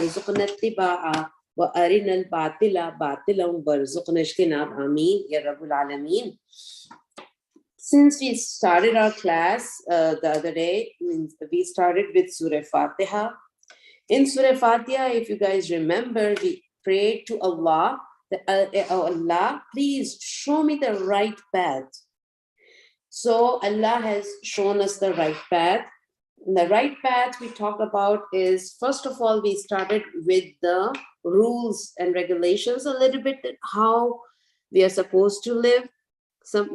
وارزقنا اتباعه وأرنا الباطل باطلا وارزقنا اجتنابه آمين يا رب العالمين. Since we started our class the other day, we started with Surah Fatiha. In Surah Fatiha, if you guys remember, we prayed to Allah that, oh Allah, please show me the right path. So Allah has shown us the right path. The right path we talked about is, first of all, we started with the rules and regulations a little bit, how we are supposed to live.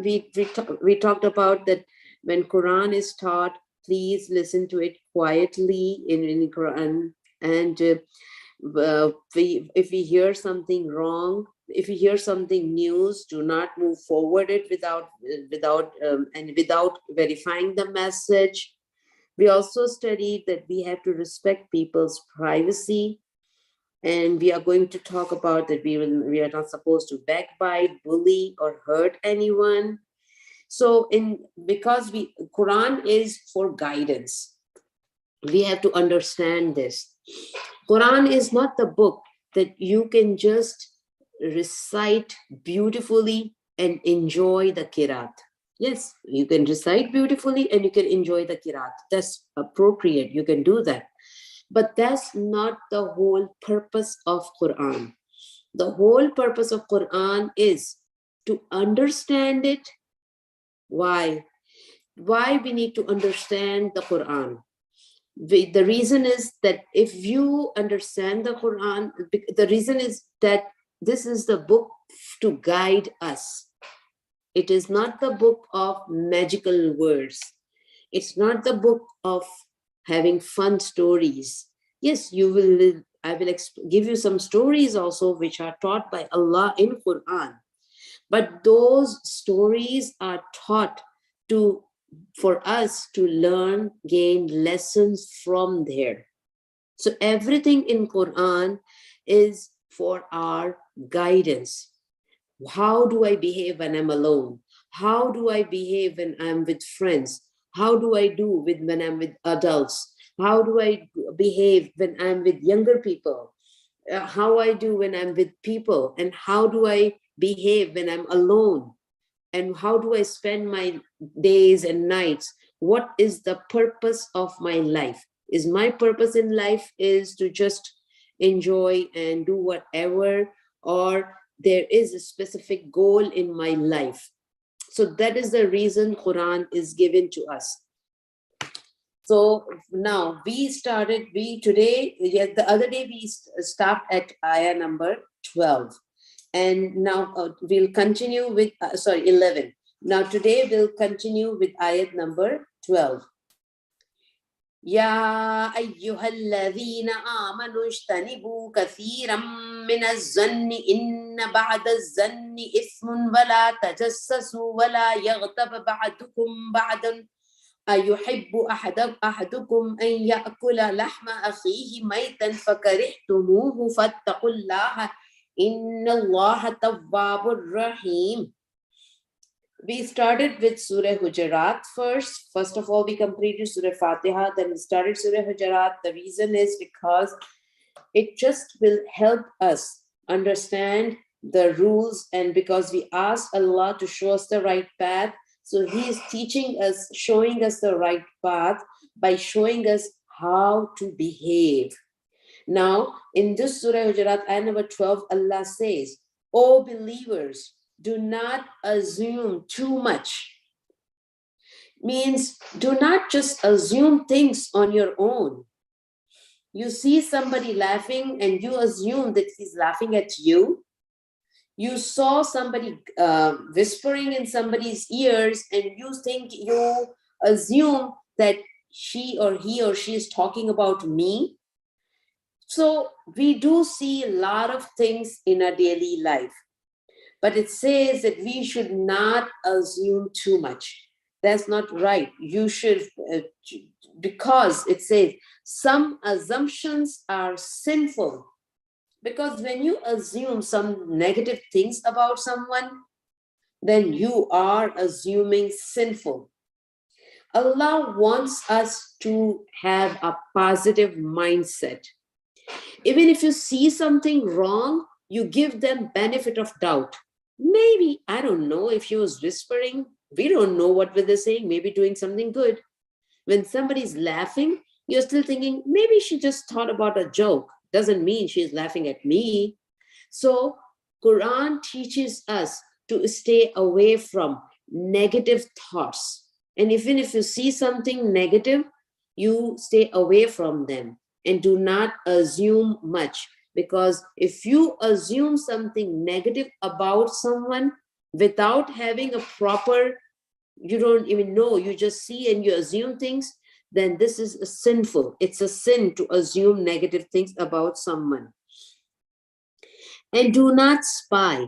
We talked about that when Quran is taught, please listen to it quietly in Quran. And if we hear something wrong, if we hear something news, do not move forward it without verifying the message. We also studied that we have to respect people's privacy. And we are going to talk about that we are not supposed to backbite, bully, or hurt anyone. So because Quran is for guidance, we have to understand this. Quran is not the book that you can just recite beautifully and enjoy the qiraat. Yes, you can recite beautifully and you can enjoy the qiraat. That's appropriate. You can do that. But that's not the whole purpose of Quran. The whole purpose of Quran is to understand it. Why? Why we need to understand the Quran? The reason is that if you understand the Quran, the reason is that this is the book to guide us. It is not the book of magical words. It's not the book of having fun stories. Yes, I will give you some stories also which are taught by Allah in Quran. But those stories are taught for us to learn, gain lessons from there. So everything in Quran is for our guidance. How do I behave when I'm alone? How do I behave when I'm with friends? How do I do when I'm with adults? How do I behave when I'm with younger people? How I do when I'm with people? And how do I behave when I'm alone? And how do I spend my days and nights? What is the purpose of my life? Is my purpose in life is to just enjoy and do whatever, or there is a specific goal in my life? So that is the reason Quran is given to us. So now the other day we stopped at ayah number 12. And now we'll continue with, 11. Now today we'll continue with ayat number 12. يا أيها الذين آمنوا اجتنبوا كثيرا من الظن إن بعد الظن إثم ولا تجسسوا ولا يغتب بعضكم بعضا أيحب أحدكم أن يأكل لحم أخيه ميتا فكرهتموه فاتقوا الله إن الله تواب رحيم. We started with Surah Hujarat first. First of all, we completed Surah Fatiha, then we started Surah Hujarat. The reason is because it just will help us understand the rules, and because we asked Allah to show us the right path. So He is teaching us, showing us the right path by showing us how to behave. Now, in this Surah Hujarat, ayah number 12, Allah says, "O believers, do not assume too much." Means, do not just assume things on your own. You see somebody laughing and you assume that he's laughing at you. You saw somebody whispering in somebody's ears and you assume that he or she is talking about me. So we do see a lot of things in our daily life. But it says that we should not assume too much. That's not right. You should, because it says some assumptions are sinful. Because when you assume some negative things about someone, then you are assuming sinful. Allah wants us to have a positive mindset. Even if you see something wrong, you give them benefit of doubt. Maybe, I don't know, if she was whispering, we don't know what were they saying, maybe doing something good. When somebody's laughing, you're still thinking, maybe she just thought about a joke. Doesn't mean she's laughing at me. So Quran teaches us to stay away from negative thoughts. And even if you see something negative, you stay away from them and do not assume much. Because if you assume something negative about someone without having a proper, you don't even know, you just see and you assume things, then this is sinful. It's a sin to assume negative things about someone. And do not spy.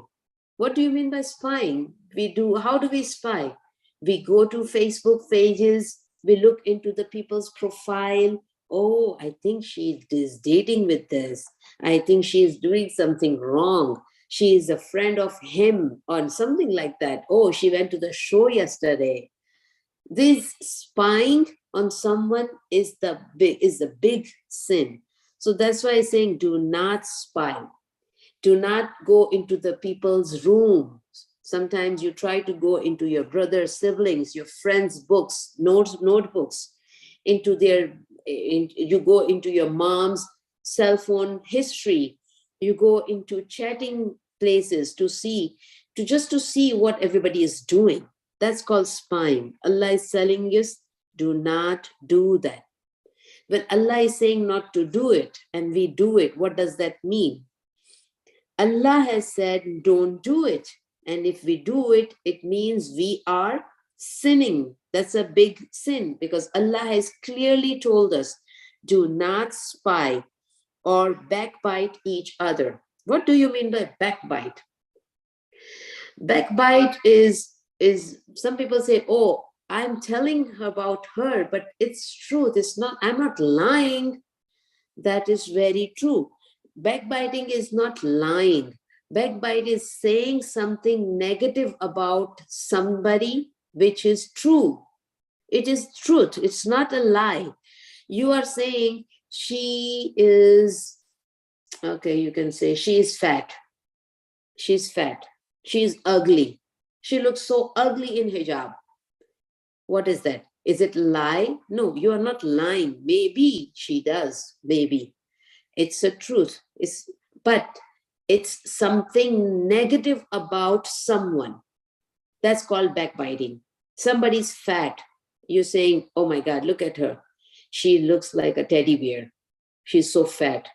What do you mean by spying? How do we spy? We go to Facebook pages, we look into the people's profile. Oh, I think she is dating with this. I think she is doing something wrong. She is a friend of him or something like that. Oh, she went to the show yesterday. This spying on someone is the big sin. So that's why I'm saying do not spy. Do not go into the people's rooms. Sometimes you try to go into your brother's, siblings, your friends' books, notebooks, you go into your mom's cell phone history. You go into chatting places to see what everybody is doing. That's called spying. Allah is telling us, do not do that. When Allah is saying not to do it and we do it, what does that mean? Allah has said, don't do it. And if we do it, it means we are sinning. That's a big sin because Allah has clearly told us, do not spy or backbite each other. What do you mean by backbite? Backbite is some people say, oh, I'm telling about her, but it's truth. I'm not lying. That is very true. Backbiting is not lying. Backbite is saying something negative about somebody, which is true. It is truth. It's not a lie. You are saying she is, okay, you can say she is fat. She's fat. She's ugly. She looks so ugly in hijab. What is that? Is it lie? No, you are not lying. Maybe she does. Maybe. It's a truth. But it's something negative about someone. That's called backbiting. Somebody's fat. You're saying, oh my God, look at her. She looks like a teddy bear. She's so fat.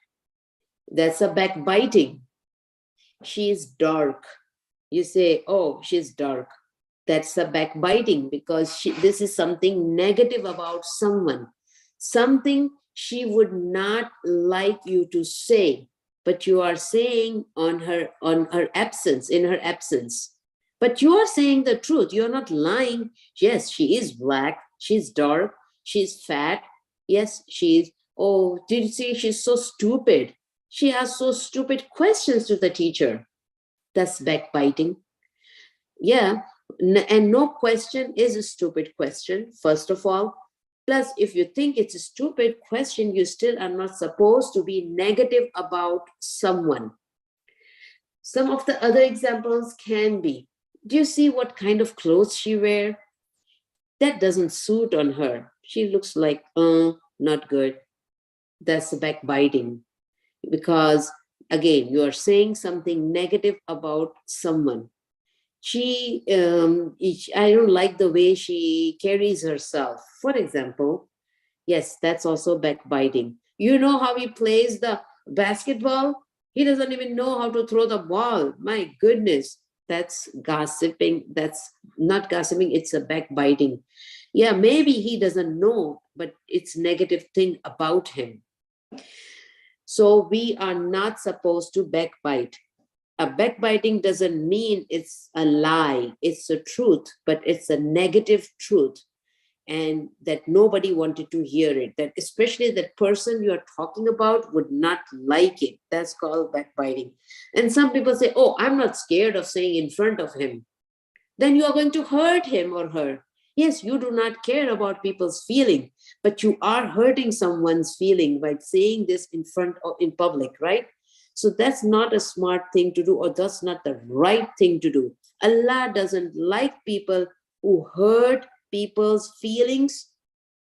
That's a backbiting. She is dark. You say, oh, she's dark. That's a backbiting because this is something negative about someone. Something she would not like you to say, but you are saying in her absence. But you are saying the truth. You're not lying. Yes, she is black. She's dark. She's fat. Yes, she is. Oh, did you see? She's so stupid. She has so stupid questions to the teacher. That's backbiting. Yeah, and no question is a stupid question, first of all. Plus, if you think it's a stupid question, you still are not supposed to be negative about someone. Some of the other examples can be, do you see what kind of clothes she wears? That doesn't suit on her. She looks like, not good. That's backbiting. Because, again, you are saying something negative about someone. I don't like the way she carries herself. For example, yes, that's also backbiting. You know how he plays the basketball? He doesn't even know how to throw the ball. My goodness, that's gossiping. That's not gossiping, it's a backbiting. Yeah, maybe he doesn't know, but it's negative thing about him. So we are not supposed to backbite. A backbiting doesn't mean it's a lie, it's a truth, but it's a negative truth. And that nobody wanted to hear it, that especially that person you are talking about would not like it. That's called backbiting. And some people say, oh, I'm not scared of saying in front of him. Then you are going to hurt him or her. Yes, you do not care about people's feeling, but you are hurting someone's feeling by saying this in front of in public, right? So that's not a smart thing to do, or that's not the right thing to do. Allah doesn't like people who hurt people's feelings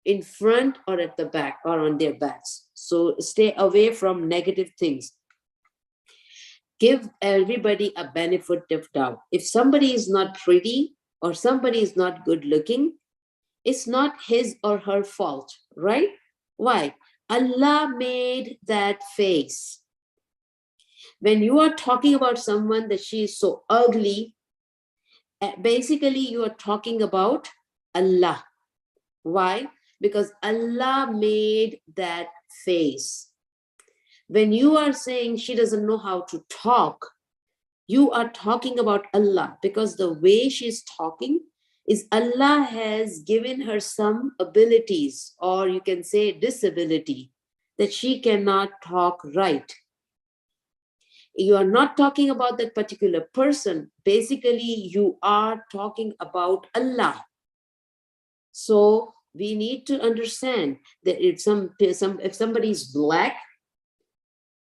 in front or at the back or on their backs. So stay away from negative things. Give everybody a benefit of doubt. If somebody is not pretty or somebody is not good looking, it's not his or her fault, right? Why? Allah made that face. When you are talking about someone that she is so ugly, basically you are talking about Allah. Why? Because Allah made that face. When you are saying she doesn't know how to talk, you are talking about Allah, because the way she's talking is Allah has given her some abilities, or you can say disability, that she cannot talk right. You are not talking about that particular person. Basically, you are talking about Allah. So we need to understand that if somebody is black,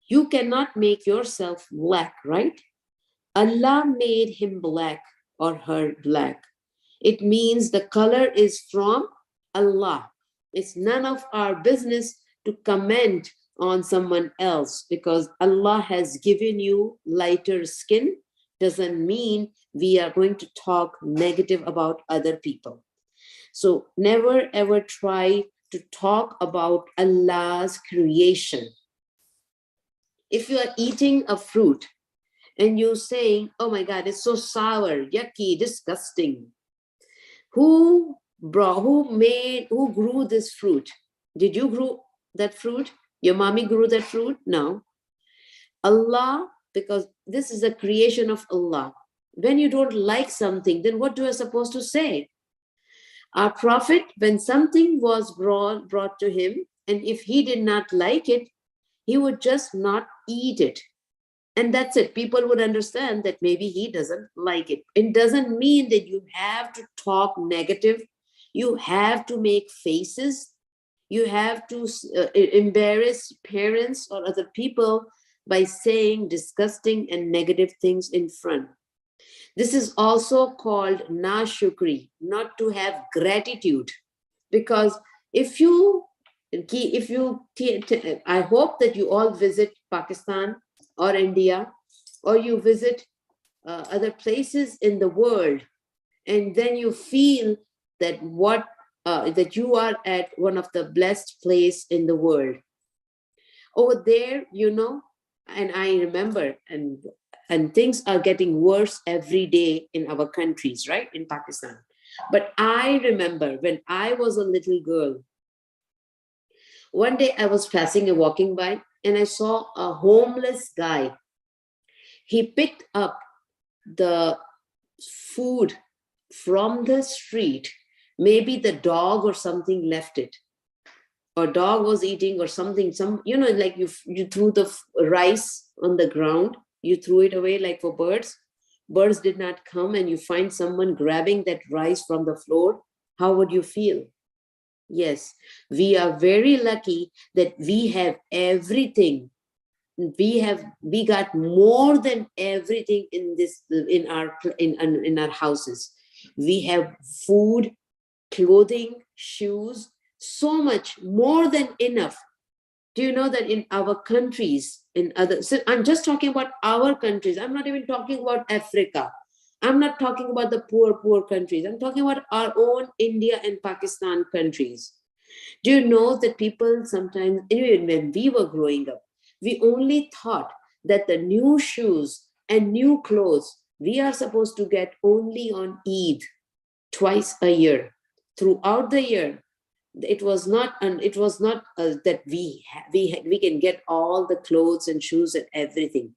you cannot make yourself black, right? Allah made him black or her black. It means the color is from Allah. It's none of our business to comment on someone else, because Allah has given you lighter skin. Doesn't mean we are going to talk negative about other people. So never ever try to talk about Allah's creation. If you are eating a fruit and you're saying, oh my God, it's so sour, yucky, disgusting. Who grew this fruit? Did you grow that fruit? Your mommy grew that fruit? No. Allah, because this is a creation of Allah. When you don't like something, then what do I supposed to say? Our Prophet, when something was brought to him, and if he did not like it, he would just not eat it. And that's it. People would understand that maybe he doesn't like it. It doesn't mean that you have to talk negative. You have to make faces. You have to embarrass parents or other people by saying disgusting and negative things in front. This is also called nashukri, not to have gratitude. Because if you, I hope that you all visit Pakistan or India, or you visit other places in the world, and then you feel that that you are at one of the blessed place in the world. Over there, and I remember, and things are getting worse every day in our countries, right? In Pakistan. But I remember when I was a little girl, one day I was walking by, and I saw a homeless guy. He picked up the food from the street. Maybe the dog or something left it, or dog was eating or something. Like you threw the rice on the ground, you threw it away like for birds. Birds did not come, and you find someone grabbing that rice from the floor. How would you feel? Yes, we are very lucky that we have everything. We got more than everything in our houses. We have food, clothing, shoes, so much more than enough. Do you know that in our countries, so I'm just talking about our countries. I'm not even talking about Africa. I'm not talking about the poor countries. I'm talking about our own India and Pakistan countries. Do you know that people sometimes, even when we were growing up, we only thought that the new shoes and new clothes we are supposed to get only on Eid, twice a year. Throughout the year, it was not that we can get all the clothes and shoes and everything.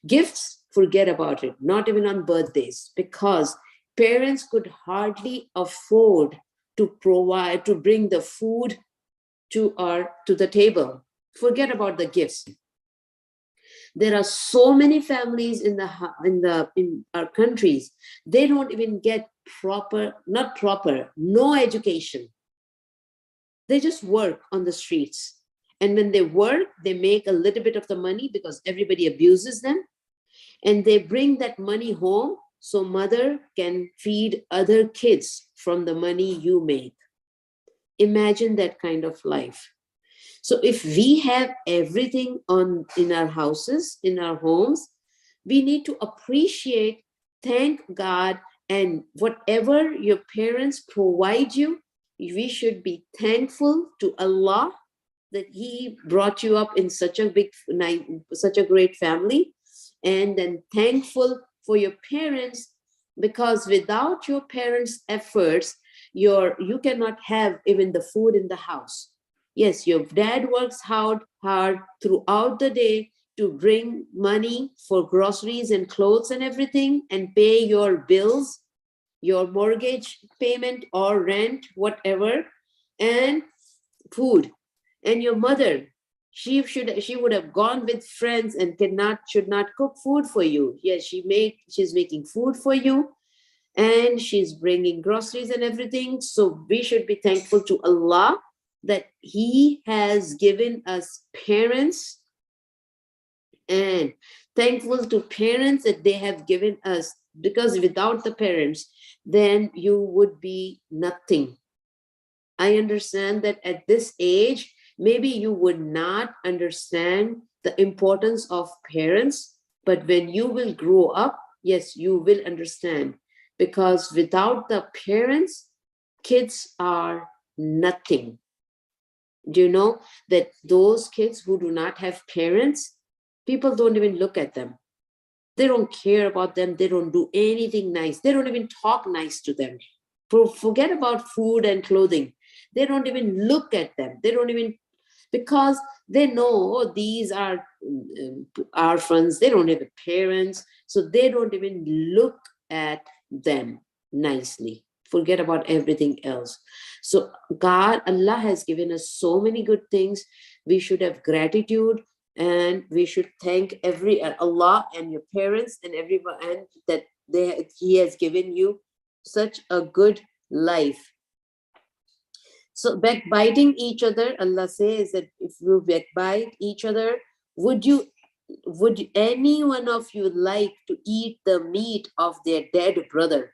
Gifts, forget about it, not even on birthdays, because parents could hardly afford to bring the food to the table. Forget about the gifts. There are so many families in our countries, they don't even get no education. They just work on the streets. And when they work, they make a little bit of the money because everybody abuses them. And they bring that money home so mother can feed other kids from the money you make. Imagine that kind of life. So if we have everything on in our houses, in our homes, we need to appreciate, thank God, and whatever your parents provide you, we should be thankful to Allah that He brought you up in such a such a great family, and then thankful for your parents, because without your parents' efforts, you cannot have even the food in the house. Yes, your dad works hard throughout the day to bring money for groceries and clothes and everything, and pay your bills, your mortgage payment or rent, whatever, and food. And your mother, she would have gone with friends and should not cook food for you. Yes, she's making food for you, and she's bringing groceries and everything. So we should be thankful to Allah that He has given us parents, and thankful to parents that they have given us, because without the parents, then you would be nothing. I understand that at this age, maybe you would not understand the importance of parents, but when you will grow up, yes, you will understand, because without the parents, kids are nothing. Do you know that those kids who do not have parents, people don't even look at them. They don't care about them. They don't do anything nice. They don't even talk nice to them. Forget about food and clothing. They don't even look at them. They don't even, because they know, oh, these are our friends. They don't have parents. So they don't even look at them nicely. Forget about everything else. So Allah has given us so many good things. We should have gratitude, and we should thank Allah and your parents and everyone, and that He has given you such a good life. So backbiting each other, Allah says that if you backbite each other, would any one of you like to eat the meat of their dead brother?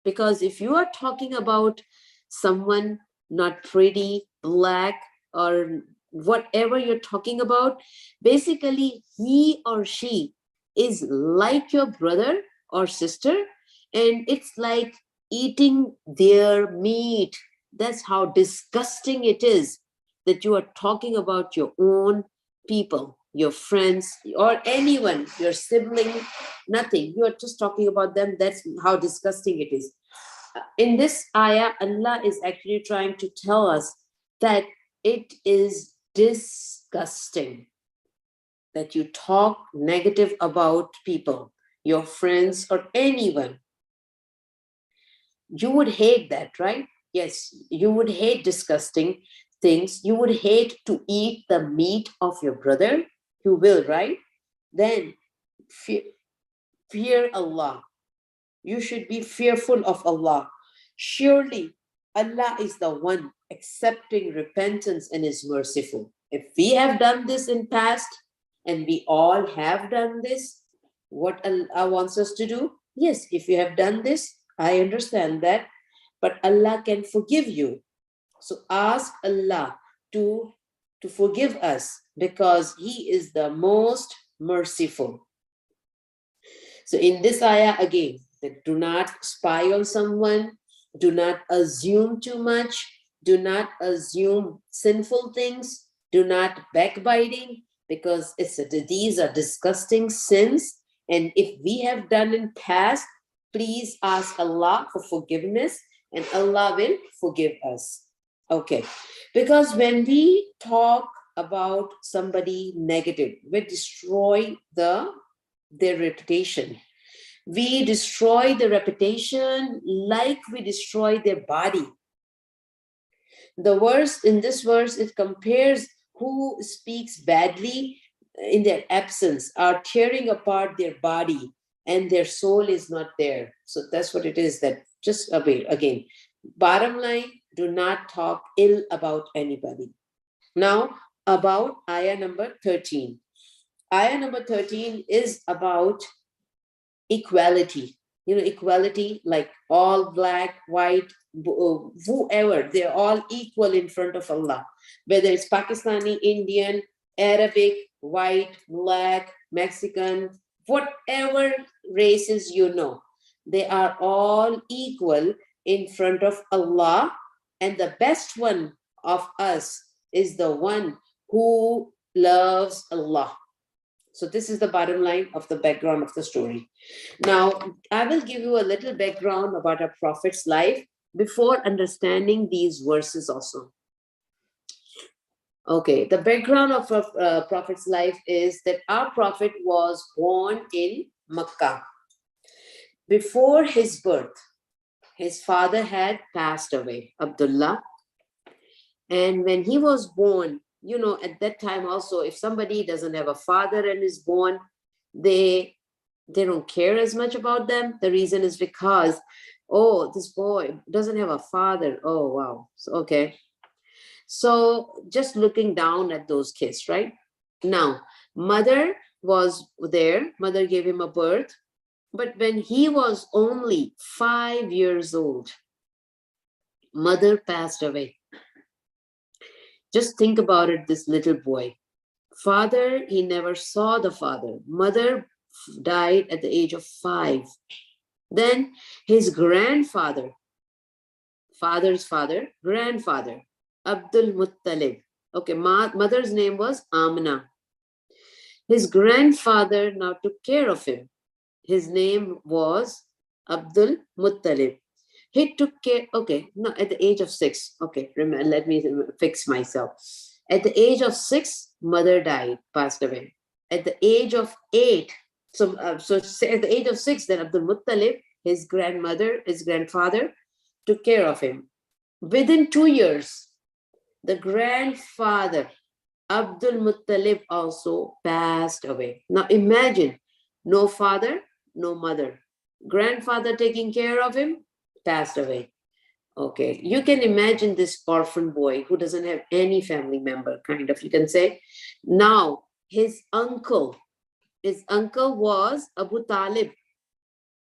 Because if you are talking about someone not pretty, black, or whatever you're talking about, basically he or she is like your brother or sister, and it's like eating their meat. That's how disgusting it is, that you are talking about your own people, your friends, or anyone, your sibling, nothing. You are just talking about them. That's how disgusting it is. In this ayah, Allah is actually trying to tell us that it is disgusting that you talk negative about people, your friends, or anyone. You would hate that, right? Yes, you would hate disgusting things. You would hate to eat the meat of your brother. You will, right? Then fear Allah. You should be fearful of Allah. Surely Allah is the one accepting repentance and is merciful. If we have done this in past, and we all have done this, what Allah wants us to do? Yes, if you have done this, I understand that, but Allah can forgive you. So ask Allah to forgive us, because He is the most merciful. So in this ayah again, that do not spy on someone, do not assume too much, do not assume sinful things, do not backbiting, because these are disgusting sins. And if we have done in past, please ask Allah for forgiveness, and Allah will forgive us. Okay, because when we talk about somebody negative, we destroy their reputation. We destroy the reputation like we destroy their body. In this verse, it compares who speaks badly in their absence are tearing apart their body, and their soul is not there. So that's what it is. That just again, bottom line, Do not talk ill about anybody. Now, about ayah number 13. Ayah number 13 is about equality. Equality, like all black, white, whoever, they're all equal in front of Allah. Whether it's Pakistani, Indian, Arabic, white, black, Mexican, whatever races they are all equal in front of Allah. And the best one of us is the one who loves Allah. So this is the bottom line of the background of the story. Now, I will give you a little background about our Prophet's life before understanding these verses also. Okay, the background of our Prophet's life is that our Prophet was born in Makkah. Before his birth, his father had passed away, Abdullah. And when he was born, at that time also, if somebody doesn't have a father and is born, they don't care as much about them. The reason is because, oh, this boy doesn't have a father. Oh, wow. So, okay. So just looking down at those kids, right? Now, mother was there. Mother gave him a birth. But when he was only 5 years old, mother passed away. Just think about it, this little boy. Father, he never saw the father. Mother died at the age of 5. Then his grandfather, father's father, grandfather, Abdul Muttalib. Okay, mother's name was Amna. His grandfather now took care of him. His name was Abdul Muttalib. He took care, okay, no, at the age of 6. Okay, let me fix myself. At the age of 6, mother died, passed away. At the age of 8, so at the age of 6, then Abdul Muttalib, his grandfather, took care of him. Within 2 years, the grandfather, Abdul Muttalib, also passed away. Now imagine, no father, no mother. Grandfather taking care of him, passed away. Okay, you can imagine this orphan boy who doesn't have any family member, kind of, you can say. Now, his uncle was Abu Talib.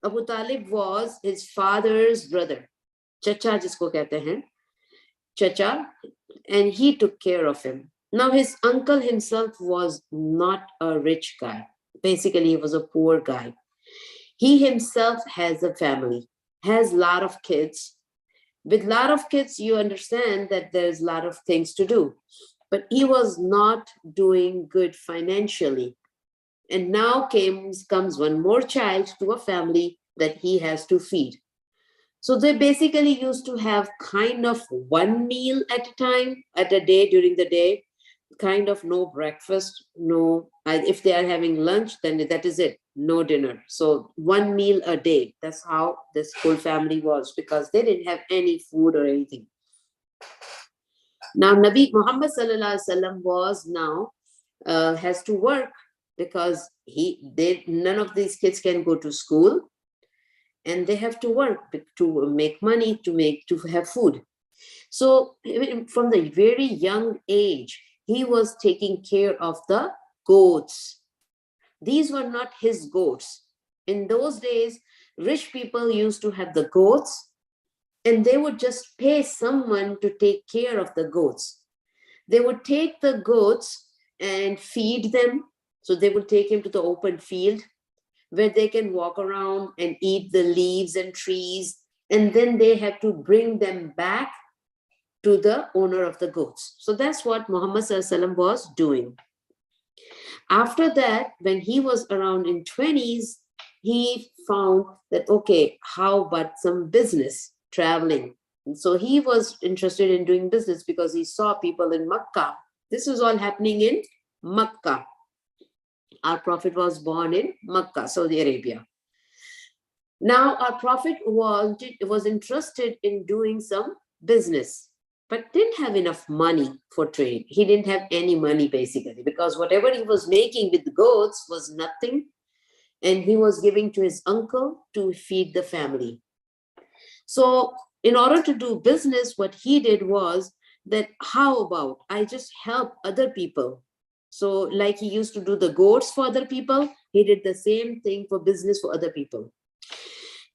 Abu Talib was his father's brother. Chacha jisko kehte hain. Chacha, and he took care of him. Now, his uncle himself was not a rich guy. Basically, he was a poor guy. He himself has a family, has a lot of kids. With a lot of kids, you understand that there's a lot of things to do. But he was not doing good financially. And now comes one more child to a family that he has to feed. So they basically used to have kind of one meal at a time, at a day, during the day, kind of no breakfast, no, if they are having lunch, then that is it, no dinner. So one meal a day, that's how this whole family was, because they didn't have any food or anything. Now, Nabi Muhammad Sallallahu Alaihi Wasallam was now, has to work, because none of these kids can go to school, and they have to work to make money, to have food. So from the very young age, he was taking care of the goats. These were not his goats. In those days, rich people used to have the goats, and they would just pay someone to take care of the goats. They would take the goats and feed them. So they would take him to the open field where they can walk around and eat the leaves and trees. And then they have to bring them back to the owner of the goats. So that's what Muhammad Sallallahu Alaihi Wasallam was doing. After that, when he was around in 20s, he found that, okay, how about some business, traveling? And so he was interested in doing business because he saw people in Makkah. This was all happening in Makkah. Our Prophet was born in Makkah, Saudi Arabia. Now, our Prophet was interested in doing some business, but didn't have enough money for trade. He didn't have any money, basically, because whatever he was making with the goats was nothing, and he was giving to his uncle to feed the family. So In order to do business, what he did was that, how about I just help other people? So like he used to do the goats for other people, he did the same thing for business for other people.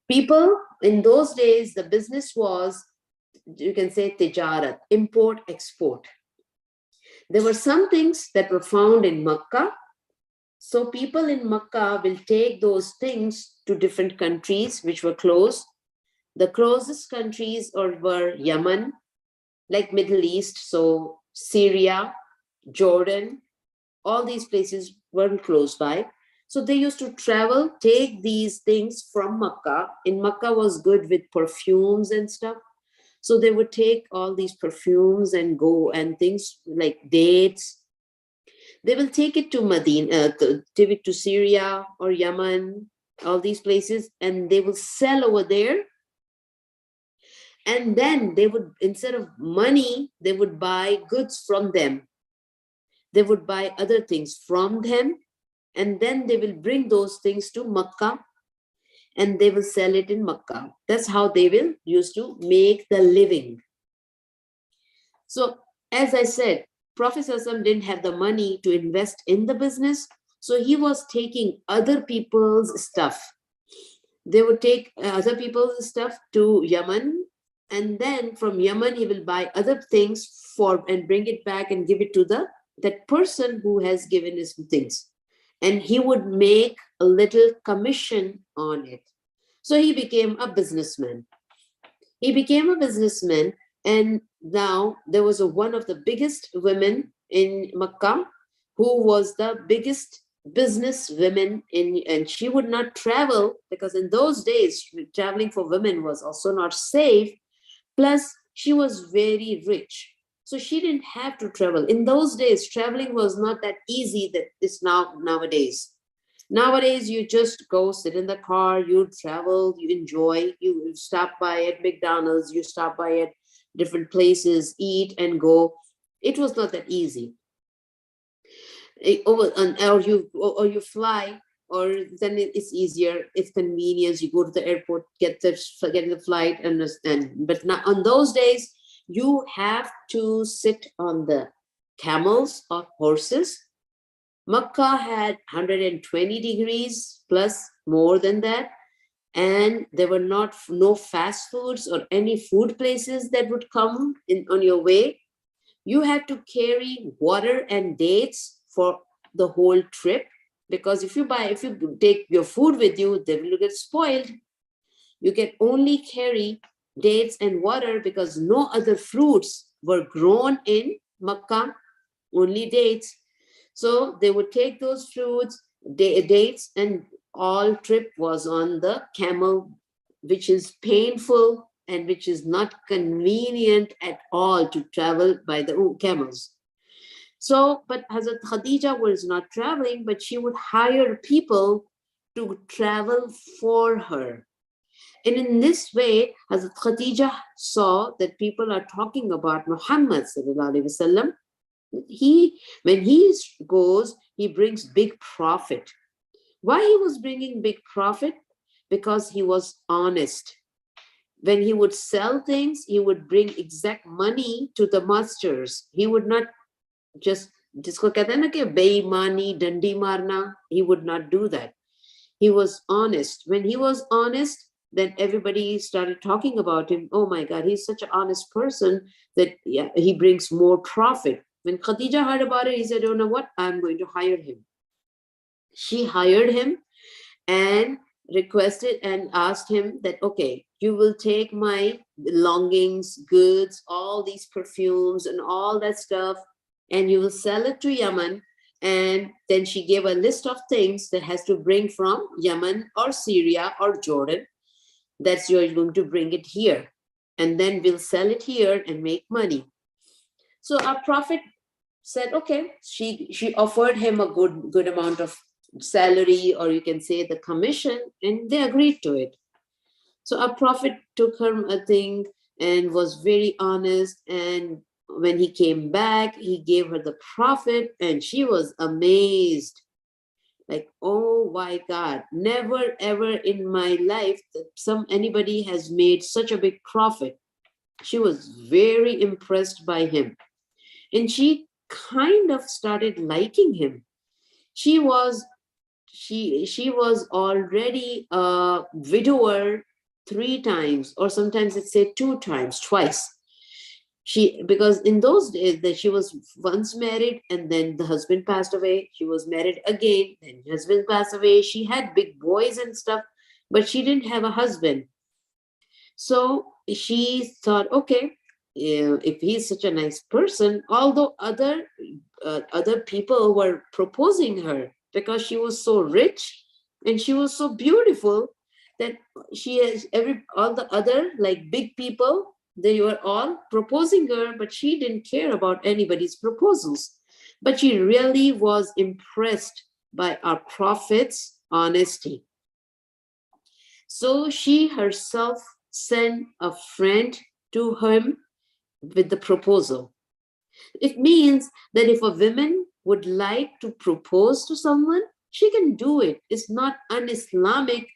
People in those days, the business was, you can say, tijarat, import, export. There were some things that were found in Makkah. So people in Makkah will take those things to different countries which were close. The closest countries were Yemen, like Middle East, so Syria, Jordan, all these places were close by. So they used to travel, take these things from Makkah. In Makkah was good with perfumes and stuff. So they would take all these perfumes and go, and things like dates. They will take it to Medina, take it to Syria or Yemen, all these places, and they will sell over there. And then they would, instead of money, they would buy goods from them. They would buy other things from them, and then they will bring those things to Makkah, and they will sell it in Makkah. That's how they will used to make the living. So as I said, Prophet ﷺ didn't have the money to invest in the business, so he was taking other people's stuff. They would take other people's stuff to Yemen, and then from Yemen he will buy other things and bring it back and give it to that person who has given his things, and he would make a little commission on it. So he became a businessman. And now there was one of the biggest women in Makkah who was the biggest business women and she would not travel, because in those days traveling for women was also not safe. Plus she was very rich, so she didn't have to travel. In those days traveling was not that easy that it's nowadays. Nowadays, you just go sit in the car, you travel, you enjoy, you stop by at McDonald's, you stop by at different places, eat and go. It was not that easy. Or you fly, or then it's easier. It's convenience. You go to the airport, get the flight, but now on those days, you have to sit on the camels or horses. Makkah had 120 degrees plus more than that, and there were no fast foods or any food places that would come on your way. You had to carry water and dates for the whole trip, because if you take your food with you, they will get spoiled. You can only carry dates and water because no other fruits were grown in Makkah, only dates. So they would take those fruits, dates, and all trip was on the camel, which is painful and which is not convenient at all to travel by the camels. So, but Hazrat Khadija was not traveling, but she would hire people to travel for her. And in this way, Hazrat Khadija saw that people are talking about Muhammad sallallahu alaihi wasallam. When he goes, he brings big profit. Why he was bringing big profit? Because he was honest. When he would sell things, he would bring exact money to the masters. He would not just jisko kehte hain na ki beimani, dandi marna. He would not do that. He was honest. When he was honest, then everybody started talking about him. Oh my God, he's such an honest person that he brings more profit. When Khadija heard about it, he said, oh, know what? I'm going to hire him. She hired him and requested and asked him that, okay, you will take my belongings, goods, all these perfumes and all that stuff, and you will sell it to Yemen. And then she gave a list of things that has to bring from Yemen or Syria or Jordan. That's you're going to bring it here. And then we'll sell it here and make money. So our Prophet said, okay, she offered him a good amount of salary, or you can say the commission, and they agreed to it. So our Prophet took her a thing and was very honest. And when he came back, he gave her the profit, and she was amazed. Like, oh oh my God, never ever in my life that anybody has made such a big profit. She was very impressed by him, and she kind of started liking him. She was she was already a widower 3 times, or sometimes it said 2 times, twice. She, because in those days that she was once married and then the husband passed away, she was married again, then husband passed away, she had big boys and stuff, but she didn't have a husband. So she thought, okay, if he's such a nice person, although other people were proposing her because she was so rich and she was so beautiful, that she has all the other like big people, they were all proposing her, but she didn't care about anybody's proposals. But she really was impressed by our prophet's honesty. So she herself sent a friend to him with the proposal. It means that if a woman would like to propose to someone, she can do it. It's not un-Islamic,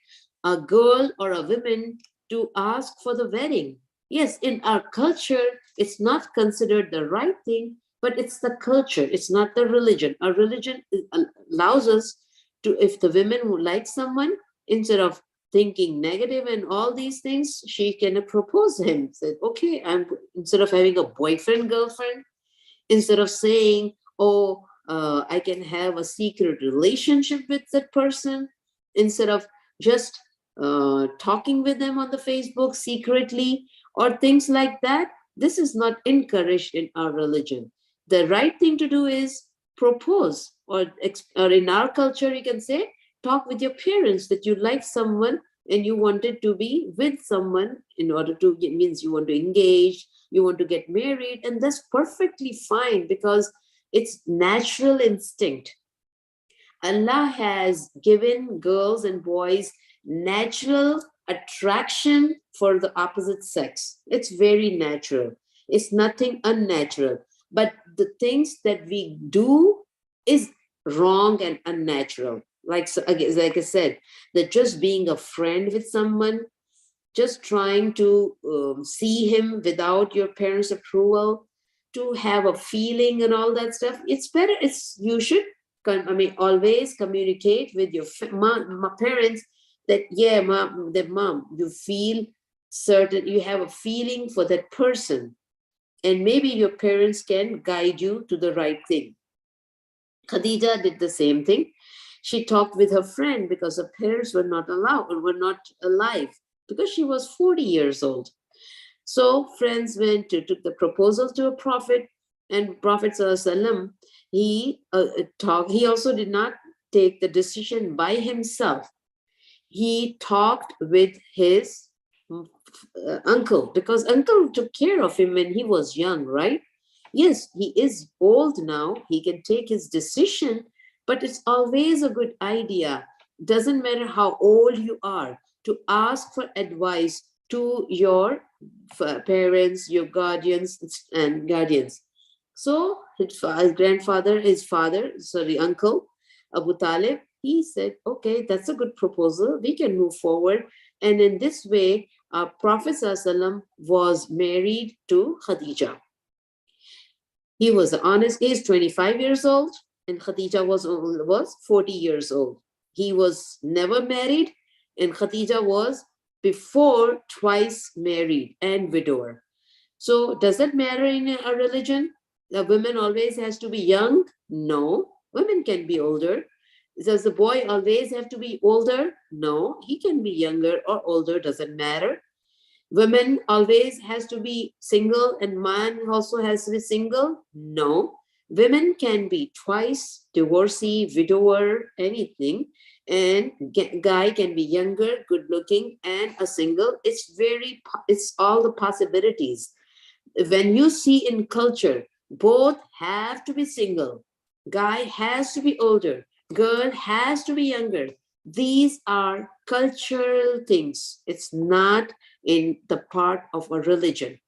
a girl or a woman to ask for the wedding. Yes, in our culture, it's not considered the right thing, but it's the culture. It's not the religion. Our religion allows us to, if the women would like someone, instead of thinking negative and all these things, she can propose him. Said, okay, instead of having a boyfriend, girlfriend, instead of saying, oh, I can have a secret relationship with that person, instead of just talking with them on the Facebook secretly or things like that. This is not encouraged in our religion. The right thing to do is propose, or in our culture, you can say, talk with your parents that you like someone and you wanted to be with someone in order to, it means you want to engage, you want to get married, and that's perfectly fine because it's natural instinct. Allah has given girls and boys natural attraction for the opposite sex. It's very natural. It's nothing unnatural. But the things that we do is wrong and unnatural. Like I said, that just being a friend with someone, just trying to see him without your parents' approval, to have a feeling and all that stuff, it's better. You should, always communicate with your parents that, yeah, mom, you feel certain, you have a feeling for that person, and maybe your parents can guide you to the right thing. Khadija did the same thing. She talked with her friend because her parents were not allowed or were not alive, because she was 40 years old. So friends went to took the proposal to a prophet, and Prophet ﷺ, he also did not take the decision by himself. He talked with his uncle, because uncle took care of him when he was young, right? Yes, he is old now, he can take his decision, but it's always a good idea, doesn't matter how old you are, to ask for advice to your parents, your guardians and guardians. So his uncle, Abu Talib, he said, okay, that's a good proposal, we can move forward. And in this way, our Prophet ﷺ was married to Khadija. He was honest, he is 25 years old, and Khadija was 40 years old. He was never married, and Khadija was before twice married and widower. So does that matter in a religion? The woman always has to be young? No, women can be older. Does the boy always have to be older? No, he can be younger or older, doesn't matter. Women always has to be single and man also has to be single? No. Women can be twice, divorcee, widower, anything. And guy can be younger, good looking, and a single. It's all the possibilities. When you see in culture, both have to be single. Guy has to be older. Girl has to be younger. These are cultural things. It's not in the part of a religion.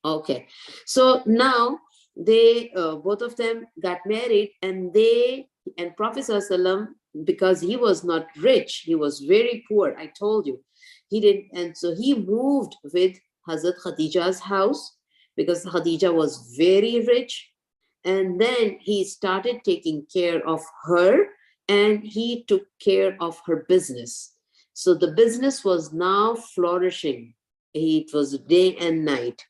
Okay, so now they both of them got married, and Prophet ﷺ because he was not rich. He was very poor. I told you. He did, and so he moved with Hazrat Khadija's house because Khadija was very rich. And then he started taking care of her and he took care of her business. So the business was now flourishing. It was day and night.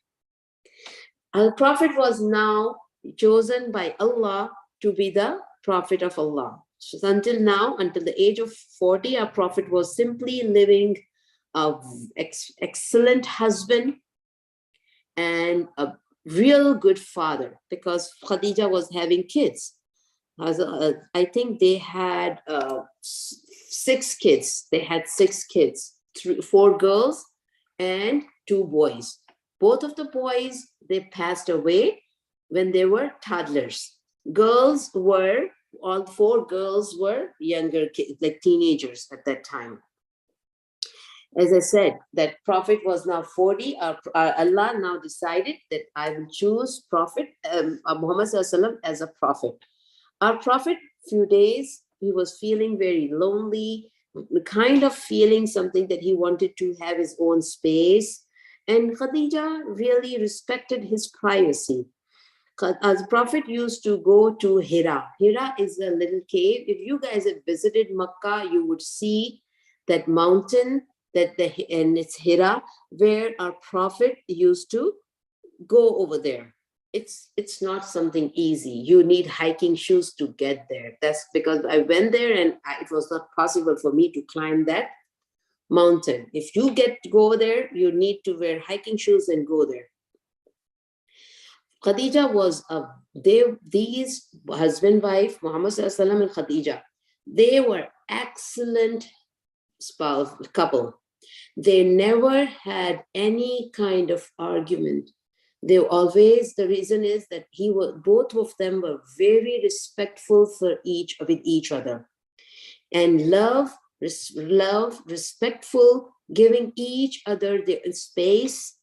Our Prophet was now chosen by Allah to be the Prophet of Allah. So until now, until the age of 40, our Prophet was simply living an excellent husband and a real good father, because Khadija was having kids. I think they had 6 kids. They had 6 kids, 4 girls and 2 boys. Both of the boys, they passed away when they were toddlers. All 4 girls were younger kids, like teenagers at that time. As I said, that Prophet was now 40. Allah now decided that I will choose Prophet Muhammad as a Prophet. Our Prophet, few days, he was feeling very lonely, kind of feeling something that he wanted to have his own space. And Khadija really respected his privacy. As Prophet used to go to Hira. Hira is a little cave. If you guys have visited Makkah, you would see that mountain, and it's Hira, where our Prophet used to go over there. It's not something easy. You need hiking shoes to get there. That's because I went there and it was not possible for me to climb that mountain. If you go there, you need to wear hiking shoes and go there. Khadija was these husband wife, Muhammad Sallallahu and Khadija, they were excellent couple. They never had any kind of argument. They always, the reason is that both of them were very respectful with each other, and love, respectful, giving each other their space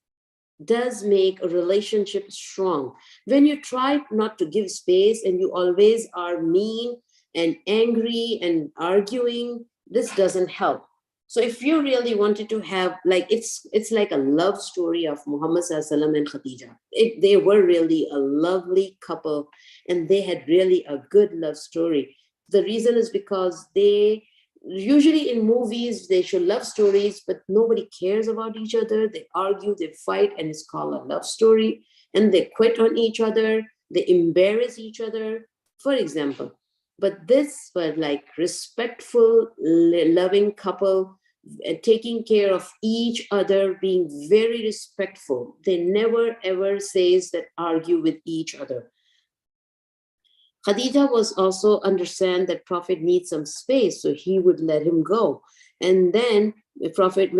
does make a relationship strong. When you try not to give space and you always are mean and angry and arguing, this doesn't help. So if you really wanted to have, like, it's like a love story of Muhammad Sallallahu and Khadija. They were really a lovely couple and they had really a good love story. The reason is because usually in movies, they show love stories, but nobody cares about each other. They argue, they fight, and it's called a love story. And they quit on each other. They embarrass each other, for example. But this was like respectful, loving couple, taking care of each other, being very respectful. They never ever says that argue with each other. Khadija was also understand that Prophet needs some space, so he would let him go. And then the Prophet,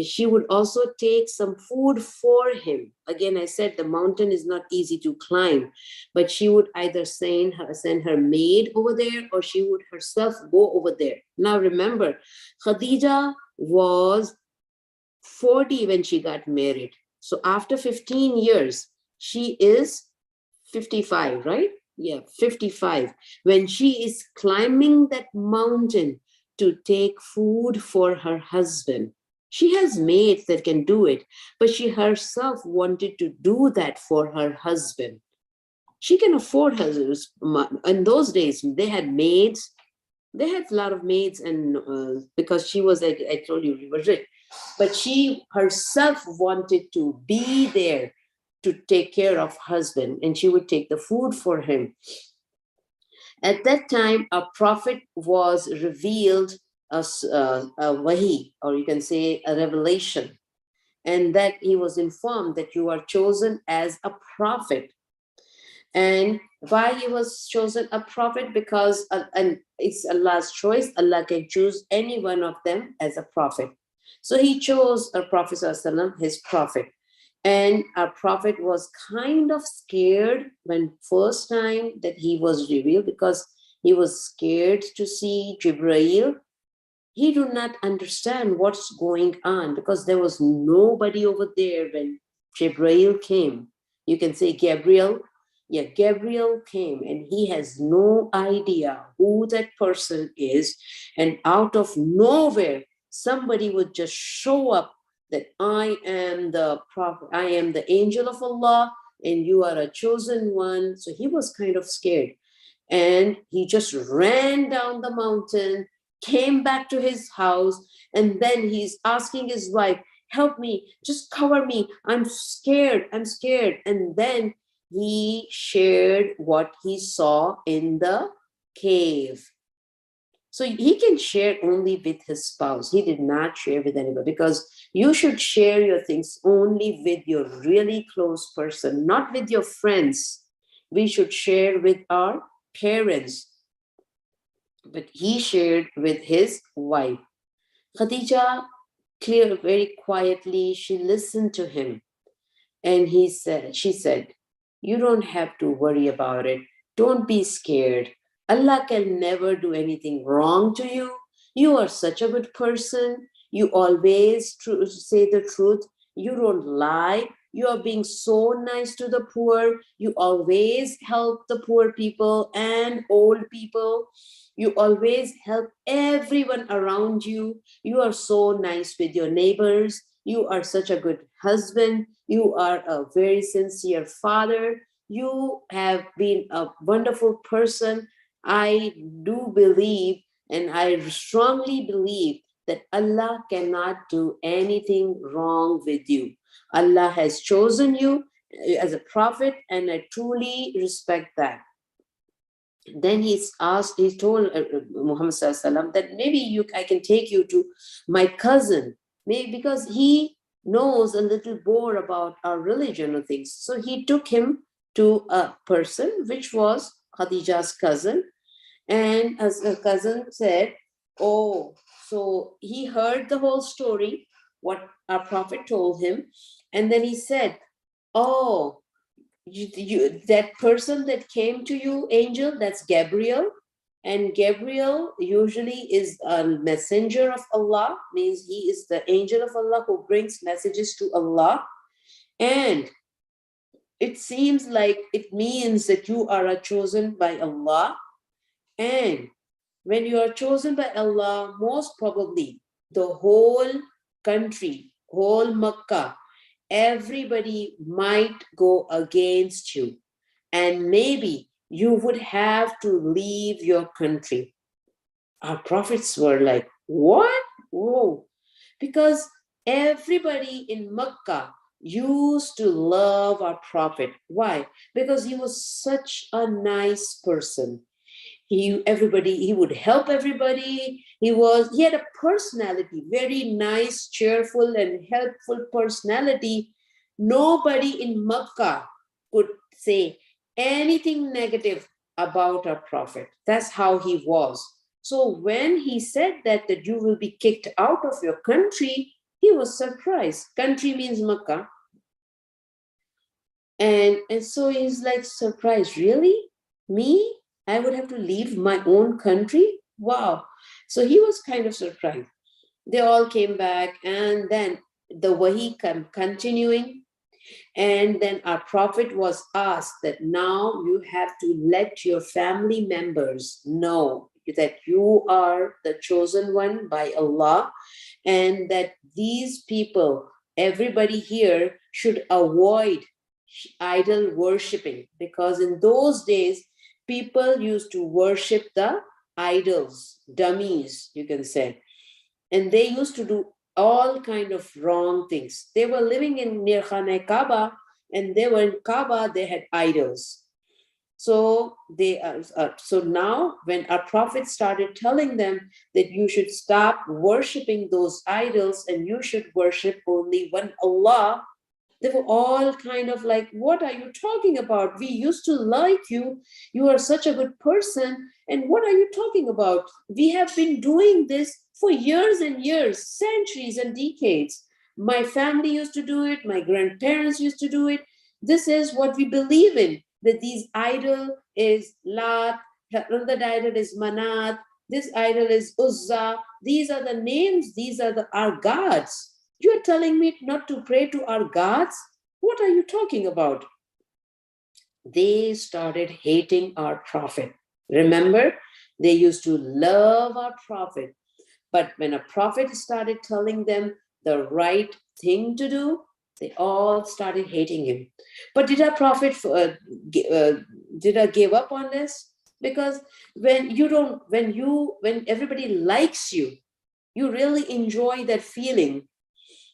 she would also take some food for him. Again, I said the mountain is not easy to climb, but she would either send her maid over there, or she would herself go over there. Now remember, Khadija was 40 when she got married. So after 15 years, she is 55, right? Yeah, 55. When she is climbing that mountain to take food for her husband, she has maids that can do it, but she herself wanted to do that for her husband. She can afford husbands. In those days, they had maids. They had a lot of maids, and because she was, like I told you, rich. But she herself wanted to be there to take care of husband, and she would take the food for him. At that time, a prophet was revealed as a wahi, or you can say a revelation, and that he was informed that you are chosen as a prophet. And why he was chosen a prophet? Because and it's Allah's choice. Allah can choose any one of them as a prophet. So he chose a Prophet ﷺ, his prophet. And our Prophet was kind of scared when first time that he was revealed, because he was scared to see Jibreel. He did not understand what's going on, because there was nobody over there when Jibreel came. You can say Gabriel. Yeah, Gabriel came and he has no idea who that person is. And out of nowhere, somebody would just show up that I am the prophet, I am the angel of Allah, and you are a chosen one. So he was kind of scared. And he just ran down the mountain, came back to his house, and then he's asking his wife, help me, just cover me. I'm scared. I'm scared. And then he shared what he saw in the cave. So he can share only with his spouse. He did not share with anybody, because you should share your things only with your really close person, not with your friends. We should share with our parents. But he shared with his wife. Khadija, clear very quietly, she listened to him. And she said, you don't have to worry about it. Don't be scared. Allah can never do anything wrong to you. You are such a good person. You always say the truth. You don't lie. You are being so nice to the poor. You always help the poor people and old people. You always help everyone around you. You are so nice with your neighbors. You are such a good husband. You are a very sincere father. You have been a wonderful person. I do believe, and I strongly believe, that Allah cannot do anything wrong with you. Allah has chosen you as a prophet, and I truly respect that. Then he told Muhammad Sallallahu Alaihi Wasallam that maybe I can take you to my cousin, maybe because he knows a little more about our religion or things. So he took him to a person which was Khadija's cousin, and as a cousin said, oh, so he heard the whole story, what our prophet told him, and then he said, oh, that person that came to you, angel, that's Gabriel. And Gabriel usually is a messenger of Allah, means he is the angel of Allah who brings messages to Allah. And it seems like it means that you are chosen by Allah. And when you are chosen by Allah, most probably the whole country, whole Makkah, everybody might go against you. And maybe you would have to leave your country. Our prophets were like, what? Whoa. Because everybody in Makkah used to love our prophet. Why? Because he was such a nice person. He would help everybody. He had a personality, very nice, cheerful, and helpful personality. Nobody in Makkah could say anything negative about our prophet. That's how he was. So when he said that you will be kicked out of your country, he was surprised. Country means Makkah. And so he's like surprised, really? Me? I would have to leave my own country? Wow. So he was kind of surprised. They all came back, and then the wahi continuing. And then our prophet was asked that now you have to let your family members know that you are the chosen one by Allah, and that these people, everybody here, should avoid idol worshipping, because in those days people used to worship the idols, dummies, you can say, and they used to do all kind of wrong things. They were living in near Khane Kaaba, and they were in Kaaba, they had idols. So so now when our prophet started telling them that you should stop worshiping those idols and you should worship only one Allah, they were all kind of like, what are you talking about? We used to like you. You are such a good person. And what are you talking about? We have been doing this for years and years, centuries and decades. My family used to do it. My grandparents used to do it. This is what we believe in, that these idol is Lat, another idol is Manat, this idol is Uzza. These are the names. These are our gods. You are telling me not to pray to our gods? What are you talking about? they started hating our prophet. Remember, they used to love our prophet. But when a prophet started telling them the right thing to do, they all started hating him. But did our prophet did I give up on this? Because when everybody likes you, you really enjoy that feeling.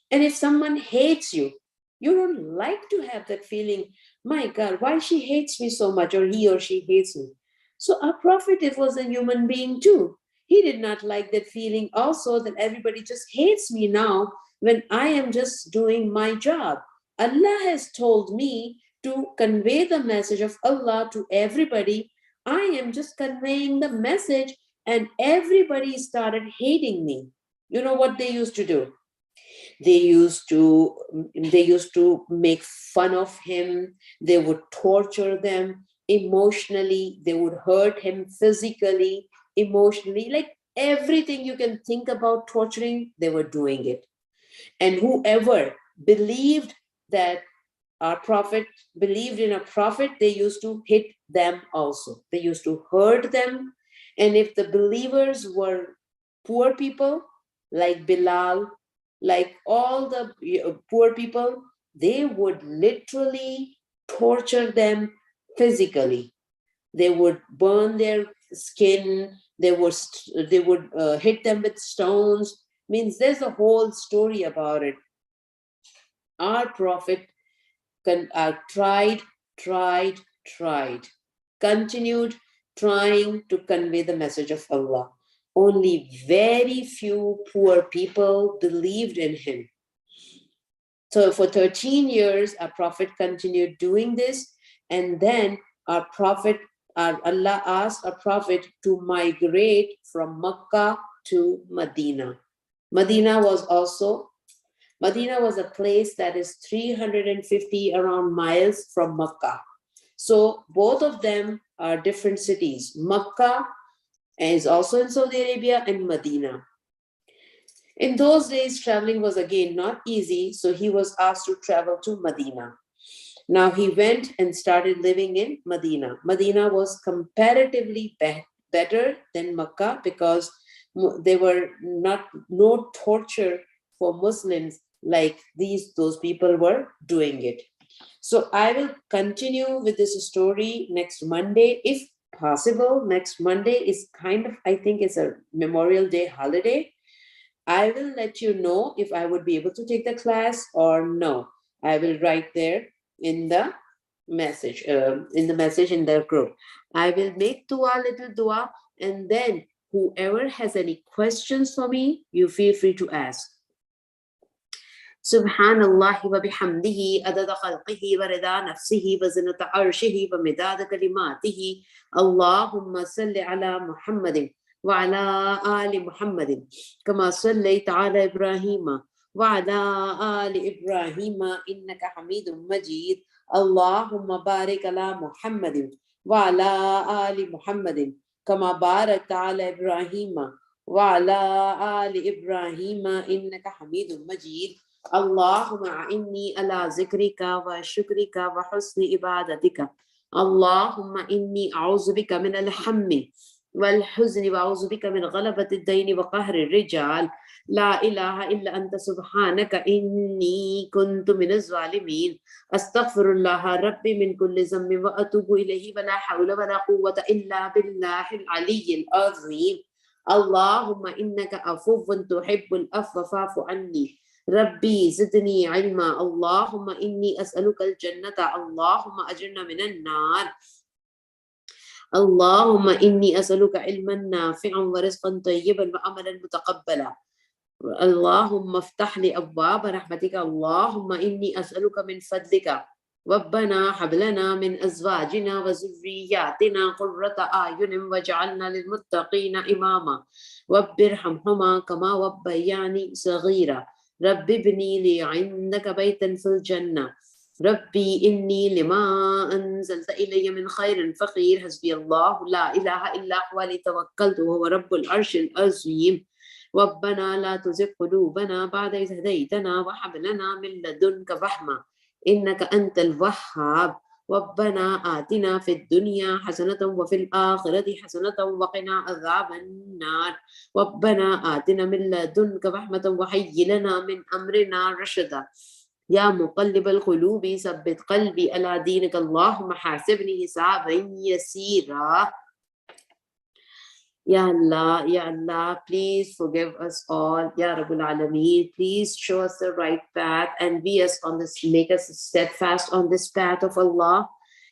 And if someone hates you, you don't like to have that feeling, my God, why she hates me so much, or he or she hates me. So our prophet, it was a human being too. He did not like that feeling also that everybody just hates me now when I am just doing my job. Allah has told me to convey the message of Allah to everybody. I am just conveying the message, and everybody started hating me. You know what they used to do? They used to make fun of him. They would torture them emotionally. They would hurt him physically, emotionally, like everything you can think about torturing, they were doing it. And whoever believed that our prophet believed in a prophet, they used to hit them also. They used to hurt them. And if the believers were poor people, like Bilal, like all the poor people, they would literally torture them physically. They would burn their skin. They would hit them with stones. Means there's a whole story about it. Our prophet tried, tried, tried, continued trying to convey the message of Allah. Only very few poor people believed in him. So for 13 years, our prophet continued doing this, and then Allah asked our prophet to migrate from Mecca to Medina. Medina was also Medina was a place that is 350 around miles from Mecca. So both of them are different cities. Mecca is also in Saudi Arabia, and Medina. In those days, traveling was again not easy, so he was asked to travel to Medina. Now he went and started living in Medina. Medina was comparatively better than Mecca because there were no torture for Muslims like those people were doing it. So I will continue with this story next Monday, if possible. Next Monday is I think it's a Memorial Day holiday. I will let you know if I would be able to take the class or no. I will write there in the message, in the group. I will make little dua, and then whoever has any questions for me, you feel free to ask. سبحان الله وبحمده عدد خلقه ورضا نفسه وزنة عرشه ومداد كلماته اللهم صل على محمد وعلى آل محمد كما صليت على إبراهيم وعلى آل إبراهيم إنك حميد مجيد اللهم بارك على محمد وعلى آل محمد كما باركت على إبراهيم وعلى آل إبراهيم إنك حميد مجيد اللهم أعني على ذكرك وشكرك وحسن عبادتك اللهم إني أعوذ بك من الهم والحزن وأعوذ بك من غلبة الدين وقهر الرجال لا إله إلا أنت سبحانك إني كنت من الظالمين أستغفر الله ربي من كل ذنب وأتوب إليه ولا حول ولا قوة إلا بالله العلي العظيم اللهم إنك عفو تحب العفو فاعف عني ربي زدني علما اللهم إني أسألك الجنة اللهم أجرنا من النار اللهم إني أسألك علما نافعا ورزقا طيبا وعملا متقبلا اللهم افتح لي أبواب رحمتك اللهم إني أسألك من فضلك ربنا هب لنا من أزواجنا وذرياتنا قرة أعين واجعلنا للمتقين إماما رب ارحمهما كما ربياني صغيرا رب ابني لي عندك بيتا في الجنة ربي إني لما أنزلت إلي من خير فقير حسبي الله لا إله إلا هو عليه توكلت وهو رب العرش العظيم ربنا لا تزغ قلوبنا بعد إذ هديتنا وهب لنا من لدنك رحمة إنك أنت الوهاب ربنا آتنا في الدنيا حسنة وفي الآخرة حسنة وقنا عذاب النار ربنا آتنا من لدنك رحمة وهيئ لنا من أمرنا رشدا يا مقلب القلوب ثبت قلبي على دينك اللهم حاسبني حسابا يسيرا. Ya Allah, please forgive us all. Ya Rabbul Alameen, please show us the right path and make us steadfast on this path of Allah.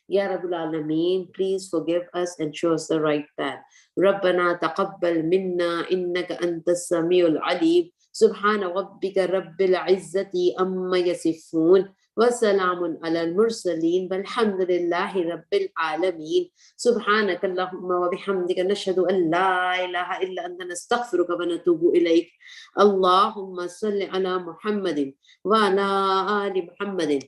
Ya Rabbul Alameen, please forgive us and show us the right path. Rabbana taqabbal minna innaka antas samiul alim. Subhana rabbika rabbil izzati amma yasifun. وسلام على المرسلين والحمد لله رب العالمين. سبحانك اللهم وبحمدك نشهد أن لا إله إلا أنت نستغفرك ونتوب إليك. اللهم صل على محمد وعلى آل محمد